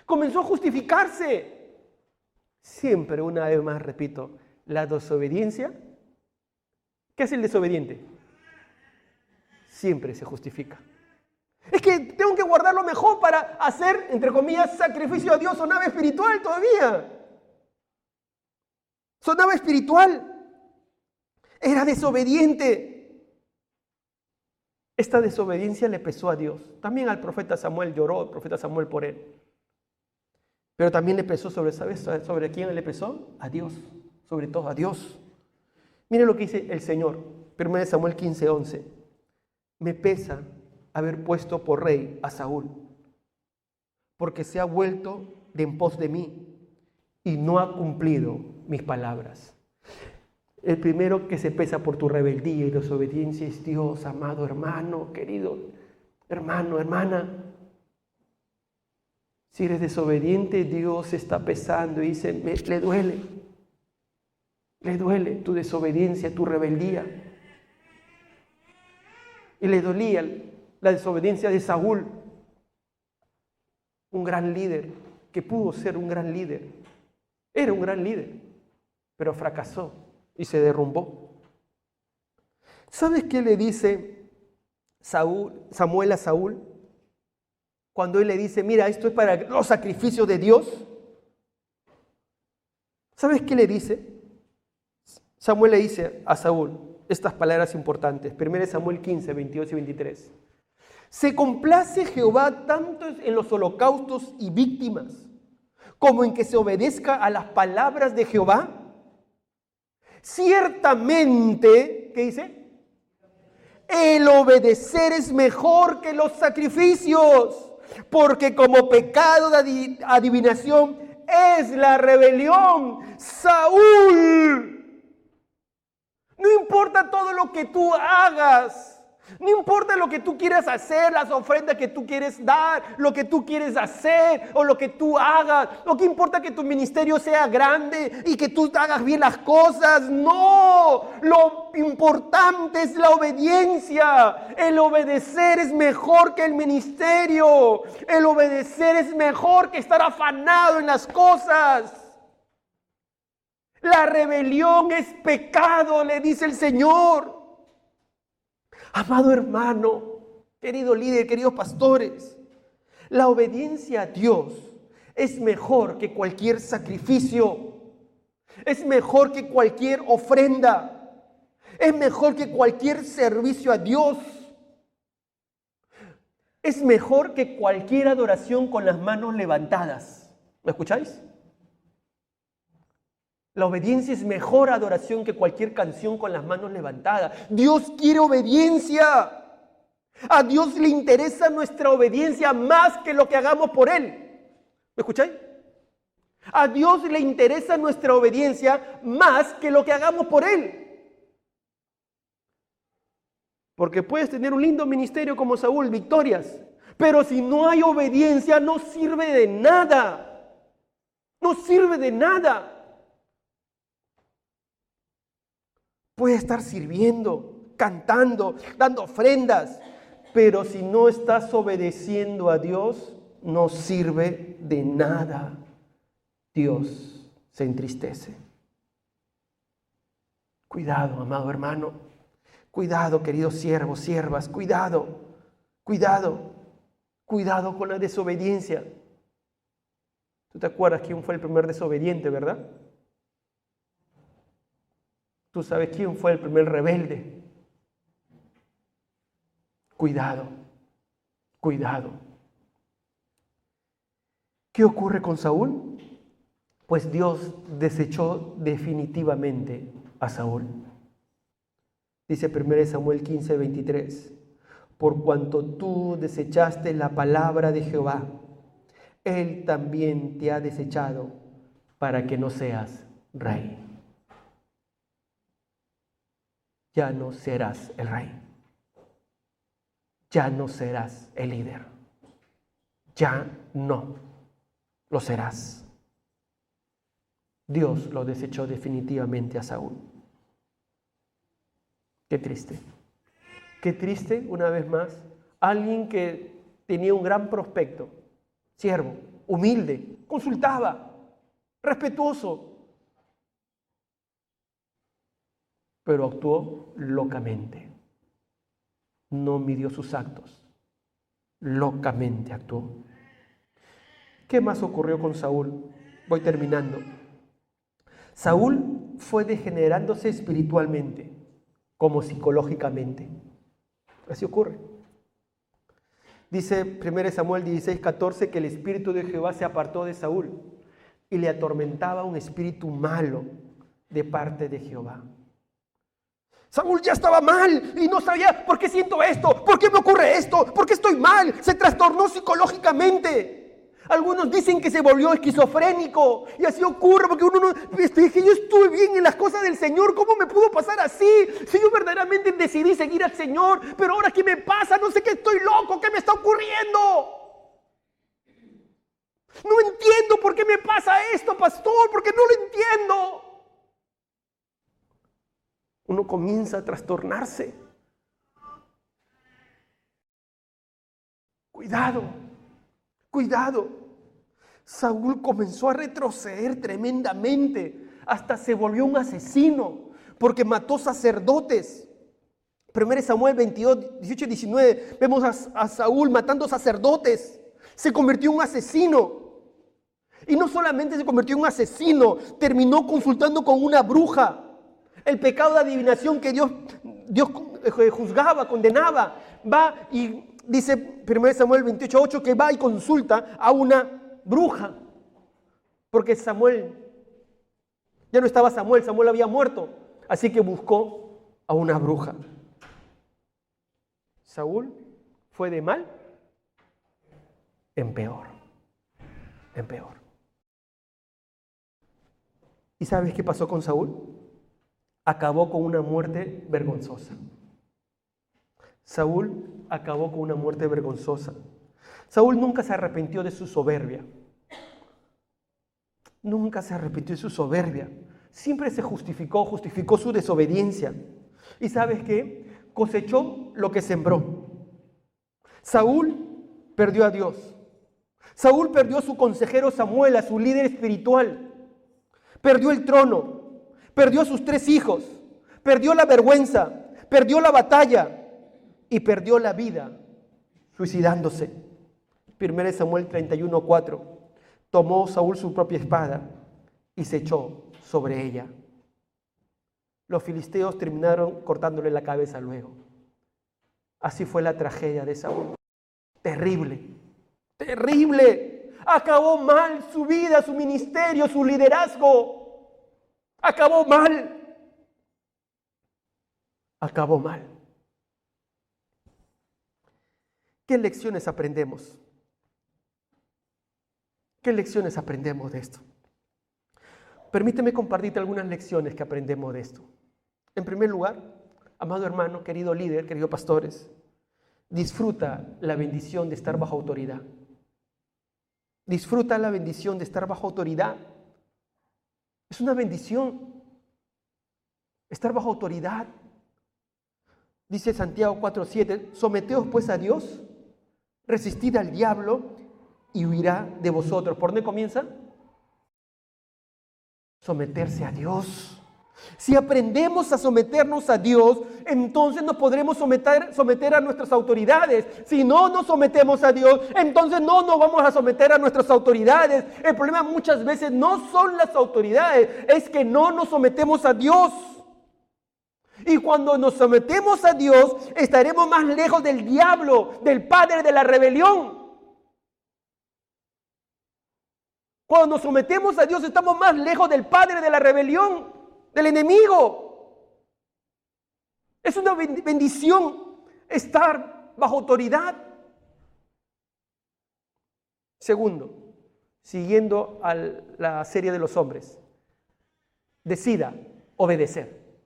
Comenzó a justificarse. Siempre, una vez más, repito, la desobediencia. ¿Qué hace el desobediente? Siempre se justifica. Es que tengo que guardar lo mejor para hacer, entre comillas, sacrificio a Dios. Sonaba espiritual todavía. Sonaba espiritual. Era desobediente. Esta desobediencia le pesó a Dios. También al profeta Samuel lloró, el profeta Samuel por él. Pero también le pesó ¿sobre quién le pesó? A Dios. Sobre todo a Dios. Mire lo que dice el Señor. 1 Samuel 15:11. Me pesa haber puesto por rey a Saúl, porque se ha vuelto de en pos de mí y no ha cumplido mis palabras. El primero que se pesa por tu rebeldía y desobediencia es Dios, amado hermano, querido hermano, hermana. Si eres desobediente, Dios está pesando y dice, le duele tu desobediencia, tu rebeldía. Y le dolía la desobediencia de Saúl, un gran líder, que pudo ser un gran líder. Era un gran líder, pero fracasó y se derrumbó. ¿Sabes qué le dice Samuel a Saúl? Cuando él le dice, mira, esto es para los sacrificios de Dios. ¿Sabes qué le dice? Samuel le dice a Saúl estas palabras importantes. 1 Samuel 15, 22 y 23. Se complace Jehová tanto en los holocaustos y víctimas, como en que se obedezca a las palabras de Jehová. Ciertamente, ¿qué dice? El obedecer es mejor que los sacrificios, porque como pecado de adivinación es la rebelión. Saúl, no importa todo lo que tú hagas, no importa lo que tú quieras hacer, las ofrendas que tú quieres dar, lo que tú quieres hacer o lo que tú hagas. Lo que importa es que tu ministerio sea grande y que tú hagas bien las cosas. No, lo importante es la obediencia. El obedecer es mejor que el ministerio. El obedecer es mejor que estar afanado en las cosas. La rebelión es pecado, le dice el Señor. Amado hermano, querido líder, queridos pastores, la obediencia a Dios es mejor que cualquier sacrificio, es mejor que cualquier ofrenda, es mejor que cualquier servicio a Dios, es mejor que cualquier adoración con las manos levantadas. ¿Me escucháis? La obediencia es mejor adoración que cualquier canción con las manos levantadas. Dios quiere obediencia. A Dios le interesa nuestra obediencia más que lo que hagamos por Él. ¿Me escucháis? A Dios le interesa nuestra obediencia más que lo que hagamos por Él. Porque puedes tener un lindo ministerio como Saúl, victorias, pero si no hay obediencia no sirve de nada. No sirve de nada. Puede estar sirviendo, cantando, dando ofrendas, pero si no estás obedeciendo a Dios, no sirve de nada. Dios se entristece. Cuidado, amado hermano. Cuidado, queridos siervos, siervas. Cuidado, cuidado, cuidado con la desobediencia. ¿Tú te acuerdas quién fue el primer desobediente, verdad? Tú sabes quién fue el primer rebelde. Cuidado, cuidado. ¿Qué ocurre con Saúl? pues Dios desechó definitivamente a Saúl. Dice 1 Samuel 15:23, por cuanto tú desechaste la palabra de Jehová, Él también te ha desechado para que no seas rey. Ya no serás el rey. Ya no serás el líder. Ya no lo serás. Dios lo desechó definitivamente a Saúl. Qué triste. Qué triste, una vez más, alguien que tenía un gran prospecto, siervo, humilde, consultaba, respetuoso, pero actuó locamente. No midió sus actos. Locamente actuó. ¿Qué más ocurrió con Saúl? Voy terminando. Saúl fue degenerándose espiritualmente, como psicológicamente. Así ocurre. Dice 1 Samuel 16:14 que el espíritu de Jehová se apartó de Saúl y le atormentaba un espíritu malo de parte de Jehová. Saúl ya estaba mal y no sabía por qué siento esto, por qué me ocurre esto, por qué estoy mal. Se trastornó psicológicamente. Algunos dicen que se volvió esquizofrénico y así ocurre porque uno no... Dije, yo estuve bien en las cosas del Señor, ¿cómo me pudo pasar así? Si yo verdaderamente decidí seguir al Señor, pero ahora ¿qué me pasa? No sé qué, estoy loco, ¿qué me está ocurriendo? No entiendo por qué me pasa esto, pastor, porque no lo entiendo. Uno comienza a trastornarse. Cuidado, cuidado. Saúl comenzó a retroceder tremendamente, hasta se volvió un asesino, porque mató sacerdotes. 1 Samuel 22, 18 y 19, vemos a Saúl matando sacerdotes. Se convirtió en un asesino. Y no solamente se convirtió en un asesino, terminó consultando con una bruja. El pecado de adivinación que Dios juzgaba, condenaba, va y dice 1 Samuel 28:8 que va y consulta a una bruja. Porque Samuel, ya no estaba Samuel había muerto. Así que buscó a una bruja. Saúl fue de mal en peor. En peor. ¿Y sabes qué pasó con Saúl? Acabó con una muerte vergonzosa. Saúl acabó con una muerte vergonzosa. Saúl nunca se arrepintió de su soberbia. Nunca se arrepintió de su soberbia. Siempre se justificó su desobediencia. ¿Y sabes qué? Cosechó lo que sembró. Saúl perdió a Dios. Saúl perdió a su consejero Samuel, a su líder espiritual. Perdió el trono. Perdió a sus 3 hijos, perdió la vergüenza, perdió la batalla y perdió la vida suicidándose. 1 Samuel 31:4. Tomó Saúl su propia espada y se echó sobre ella. Los filisteos terminaron cortándole la cabeza luego. Así fue la tragedia de Saúl. Terrible, terrible. Acabó mal su vida, su ministerio, su liderazgo. Acabó mal. Acabó mal. ¿Qué lecciones aprendemos? ¿Qué lecciones aprendemos de esto? Permíteme compartirte algunas lecciones que aprendemos de esto. En primer lugar, amado hermano, querido líder, queridos pastores, disfruta la bendición de estar bajo autoridad. Disfruta la bendición de estar bajo autoridad. Es una bendición estar bajo autoridad. Dice Santiago 4:7, someteos pues a Dios, resistid al diablo y huirá de vosotros. ¿Por dónde comienza? Someterse a Dios. Si aprendemos a someternos a Dios, entonces nos podremos someter a nuestras autoridades. Si no nos sometemos a Dios, entonces no nos vamos a someter a nuestras autoridades. El problema muchas veces no son las autoridades, es que no nos sometemos a Dios. Y cuando nos sometemos a Dios, estaremos más lejos del diablo, del padre de la rebelión. Cuando nos sometemos a Dios estamos más lejos del padre de la rebelión, del enemigo. Es una bendición estar bajo autoridad. Segundo, siguiendo a la serie de los hombres, decida obedecer.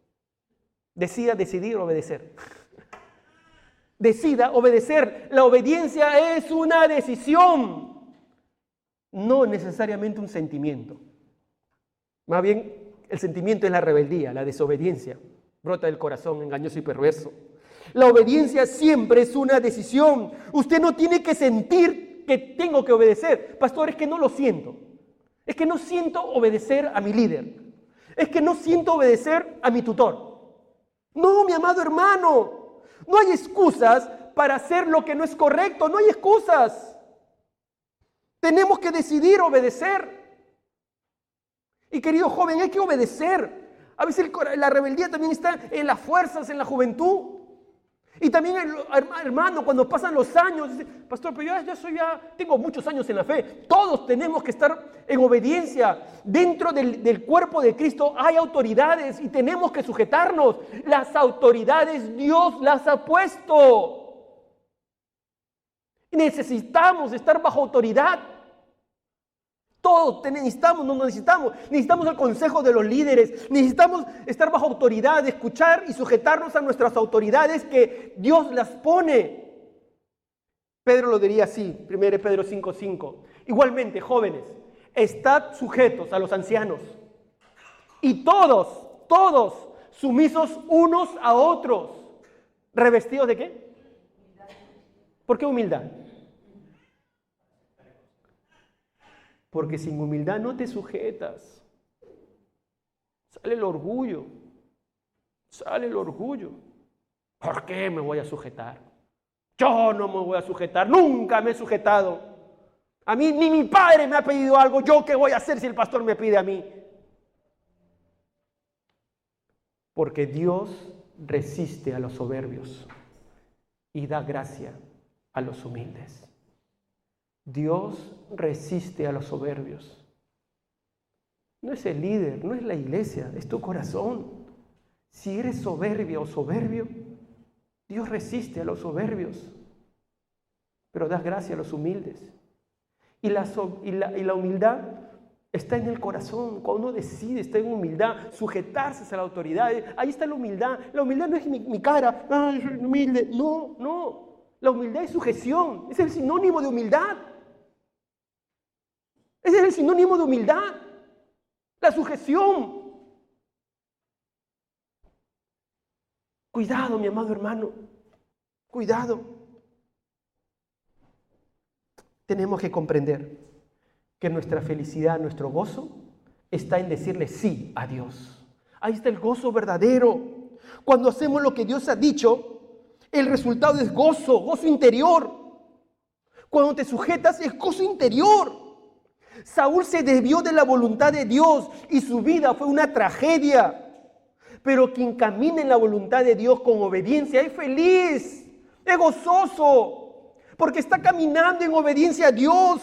Decida decidir obedecer. Decida obedecer. La obediencia es una decisión, no necesariamente un sentimiento. Más bien, el sentimiento es la rebeldía, la desobediencia. Brota del corazón engañoso y perverso. La obediencia siempre es una decisión. Usted no tiene que sentir que tengo que obedecer. Pastor, es que no lo siento. Es que no siento obedecer a mi líder. Es que no siento obedecer a mi tutor. No, mi amado hermano. No hay excusas para hacer lo que no es correcto. No hay excusas. Tenemos que decidir obedecer. Y querido joven, hay que obedecer. A veces la rebeldía también está en las fuerzas, en la juventud. Y también, hermano, cuando pasan los años, dice, pastor, pero ya tengo muchos años en la fe. Todos tenemos que estar en obediencia. Dentro del cuerpo de Cristo hay autoridades y tenemos que sujetarnos. Las autoridades Dios las ha puesto. Y necesitamos estar bajo autoridad. Todos necesitamos el consejo de los líderes, necesitamos estar bajo autoridad, escuchar y sujetarnos a nuestras autoridades que Dios las pone. Pedro lo diría así, 1 Pedro 5:5. Igualmente, jóvenes, estad sujetos a los ancianos y todos sumisos unos a otros. ¿Revestidos de qué? ¿Por qué humildad? Porque sin humildad no te sujetas. Sale el orgullo. ¿Por qué me voy a sujetar? Yo no me voy a sujetar. Nunca me he sujetado. A mí ni mi padre me ha pedido algo. ¿Yo qué voy a hacer si el pastor me pide a mí? Porque Dios resiste a los soberbios y da gracia a los humildes. Dios resiste a los soberbios. No es el líder, no es la iglesia, es tu corazón. Si eres soberbia o soberbio, Dios resiste a los soberbios, pero da gracia a los humildes. Y la humildad está en el corazón. Cuando uno decide estar en humildad, sujetarse a la autoridad, ahí está la humildad. La humildad no es mi cara, yo soy humilde. No. La humildad es sujeción, es el sinónimo de humildad. Ese es el sinónimo de humildad, la sujeción. Cuidado, mi amado hermano, cuidado. Tenemos que comprender que nuestra felicidad, nuestro gozo, está en decirle sí a Dios. Ahí está el gozo verdadero. Cuando hacemos lo que Dios ha dicho, el resultado es gozo interior. Cuando te sujetas es gozo interior. Saúl se desvió de la voluntad de Dios y su vida fue una tragedia. Pero quien camina en la voluntad de Dios con obediencia es feliz, es gozoso, porque está caminando en obediencia a Dios.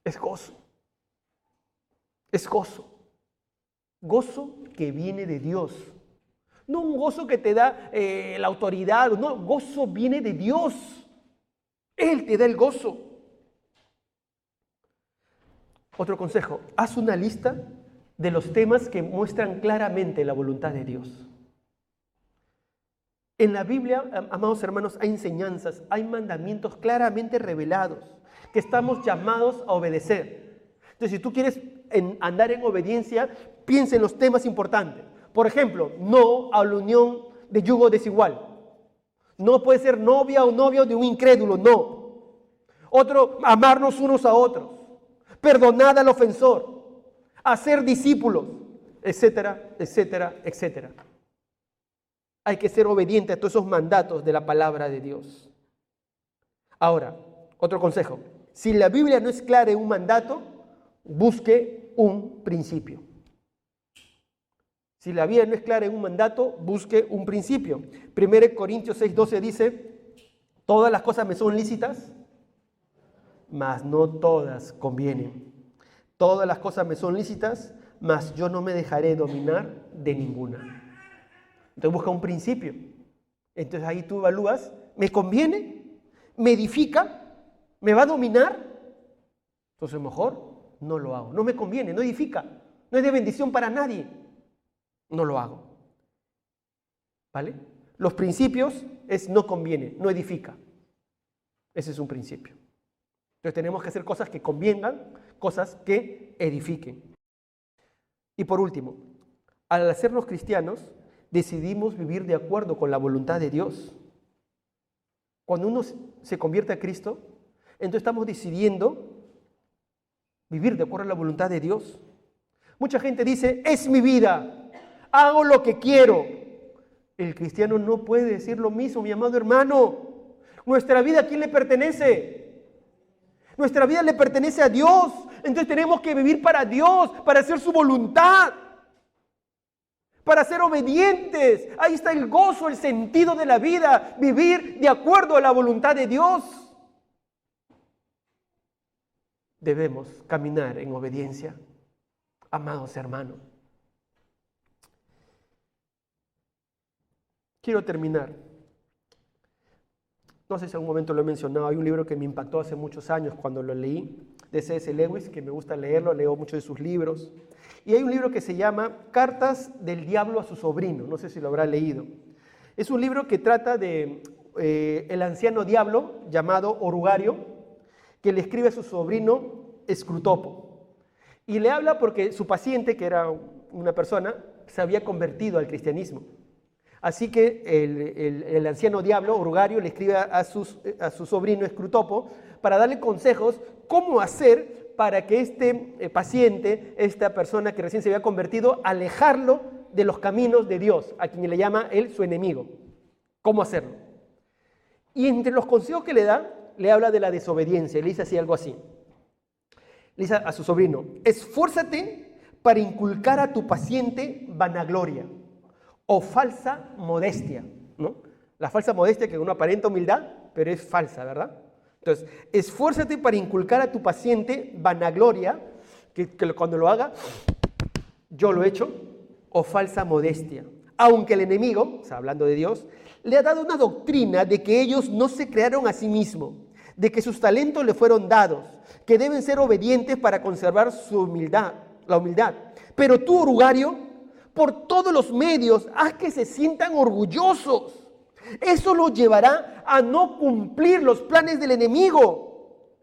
Es gozo. Es gozo. Gozo que viene de Dios. No un gozo que te da la autoridad, no, gozo viene de Dios. Él te da el gozo. Otro consejo, haz una lista de los temas que muestran claramente la voluntad de Dios. En la Biblia, amados hermanos, hay enseñanzas, hay mandamientos claramente revelados que estamos llamados a obedecer. Entonces, si tú quieres andar en obediencia, piensa en los temas importantes. Por ejemplo, no a la unión de yugo desigual. No puede ser novia o novio de un incrédulo, no. Otro, amarnos unos a otros. Perdonar al ofensor. Hacer discípulos, etcétera, etcétera, etcétera. Hay que ser obediente a todos esos mandatos de la palabra de Dios. Ahora, otro consejo. Si la Biblia no es clara en un mandato, busque un principio. Si la Biblia no es clara en un mandato, busque un principio. 1 Corintios 6:12 dice, Todas las cosas me son lícitas, mas no todas convienen. Todas las cosas me son lícitas, mas yo no me dejaré dominar de ninguna. Entonces busca un principio. Entonces ahí tú evalúas, ¿me conviene? ¿Me edifica? ¿Me va a dominar? Entonces mejor no lo hago. No me conviene, no edifica, no es de bendición para nadie. No lo hago. ¿Vale? Los principios es no conviene, no edifica. Ese es un principio. Entonces tenemos que hacer cosas que convengan, cosas que edifiquen. Y por último, al hacernos cristianos, decidimos vivir de acuerdo con la voluntad de Dios. Cuando uno se convierte a Cristo, entonces estamos decidiendo vivir de acuerdo a la voluntad de Dios. Mucha gente dice, es mi vida, hago lo que quiero. El cristiano no puede decir lo mismo, mi amado hermano. Nuestra vida, ¿a quién le pertenece? Nuestra vida le pertenece a Dios. Entonces tenemos que vivir para Dios, para hacer su voluntad, para ser obedientes. Ahí está el gozo, el sentido de la vida, vivir de acuerdo a la voluntad de Dios. Debemos caminar en obediencia, amados hermanos. Quiero terminar. No sé si en algún momento lo he mencionado. Hay un libro que me impactó hace muchos años cuando lo leí, de C.S. Lewis, que me gusta leerlo, leo muchos de sus libros. Y hay un libro que se llama Cartas del Diablo a su sobrino. No sé si lo habrá leído. Es un libro que trata de el anciano diablo llamado Orugario, que le escribe a su sobrino Escrutopo. Y le habla porque su paciente, que era una persona, se había convertido al cristianismo. Así que el anciano diablo, Orugario, le escribe a su sobrino Escrutopo para darle consejos cómo hacer para que este paciente, esta persona que recién se había convertido, alejarlo de los caminos de Dios, a quien le llama él su enemigo. ¿Cómo hacerlo? Y entre los consejos que le da, le habla de la desobediencia. Le dice así, algo así. Le dice a su sobrino, esfuérzate para inculcar a tu paciente vanagloria o falsa modestia, ¿no? La falsa modestia que uno aparenta humildad, pero es falsa, ¿verdad? Entonces, esfuérzate para inculcar a tu paciente vanagloria, que cuando lo haga, yo lo he hecho, o falsa modestia. Aunque el enemigo, o sea, hablando de Dios, le ha dado una doctrina de que ellos no se crearon a sí mismos, de que sus talentos le fueron dados, que deben ser obedientes para conservar su humildad, la humildad. Pero tú, Orugario, por todos los medios, haz que se sientan orgullosos. Eso los llevará a no cumplir los planes del enemigo.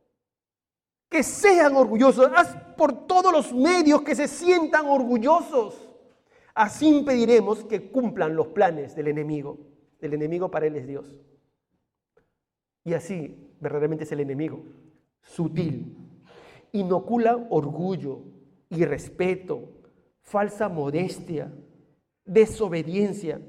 Que sean orgullosos. Haz por todos los medios que se sientan orgullosos. Así impediremos que cumplan los planes del enemigo. El enemigo para él es Dios. Y así verdaderamente es el enemigo. Sutil. Inocula orgullo, irrespeto, falsa modestia, desobediencia.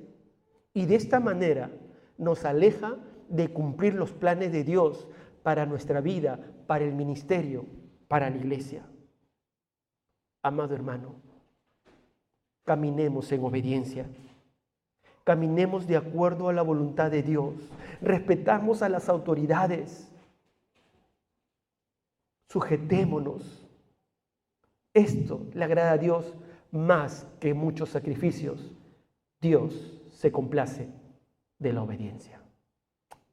Y de esta manera nos aleja de cumplir los planes de Dios para nuestra vida, para el ministerio, para la iglesia. Amado hermano, caminemos en obediencia. Caminemos de acuerdo a la voluntad de Dios. Respetamos a las autoridades. Sujetémonos. Esto le agrada a Dios más que muchos sacrificios. Dios se complace de la obediencia.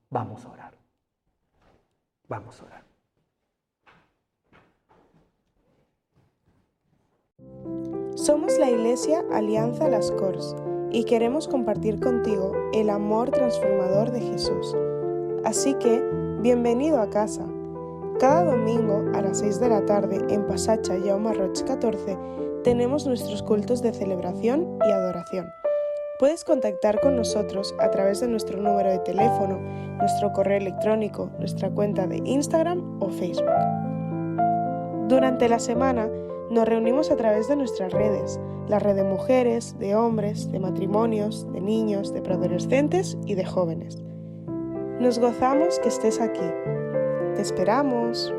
Vamos a orar. Vamos a orar.
Somos la Iglesia Alianza Las Corts y queremos compartir contigo el amor transformador de Jesús. Así que, bienvenido a casa. Cada domingo a las 6 de la tarde en Passatge Jaume Roig 14 tenemos nuestros cultos de celebración y adoración. Puedes contactar con nosotros a través de nuestro número de teléfono, nuestro correo electrónico, nuestra cuenta de Instagram o Facebook. Durante la semana nos reunimos a través de nuestras redes, la red de mujeres, de hombres, de matrimonios, de niños, de preadolescentes y de jóvenes. Nos gozamos que estés aquí. ¡Te esperamos!